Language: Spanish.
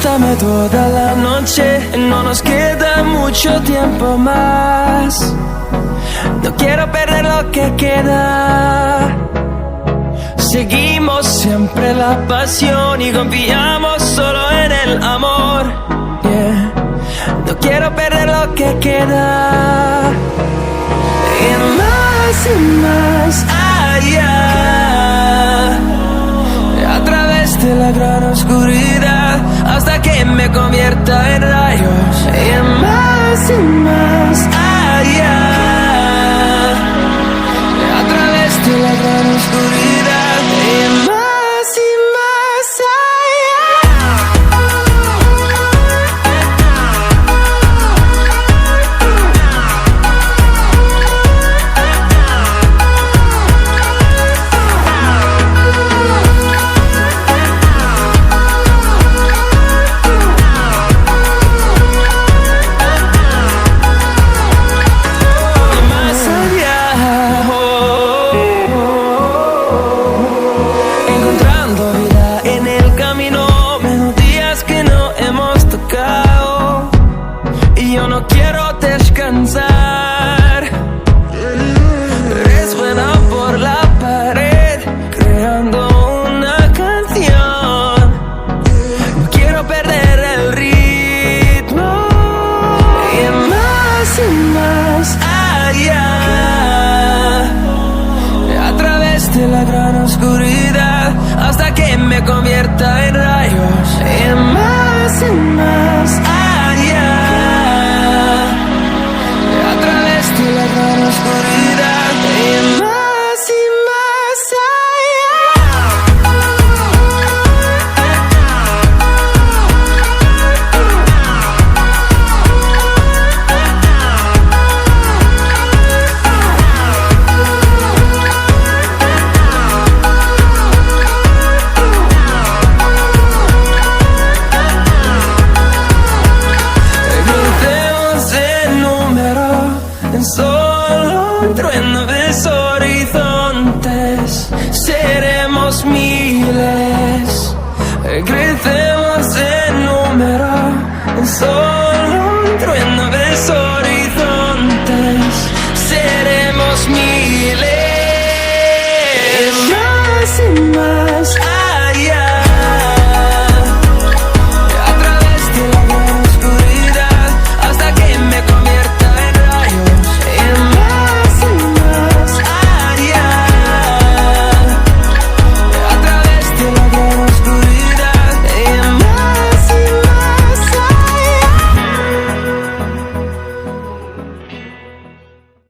bésame toda la noche, no nos queda mucho tiempo más. No quiero perder lo que queda. Seguimos siempre la pasión y confiamos solo en el amor. Yeah. No quiero perder lo que queda. Y más allá, a través de la gran oscuridad, hasta que me convierta en rayos. Y más allá, a través de la gran oscuridad. Y más me convierta en rayos. Y más allá, a través de la gran oscuridad. Y más solo un trueno de horizontes, seremos miles, crecemos en número, solo un trueno de horizontes, seremos miles. Más y más.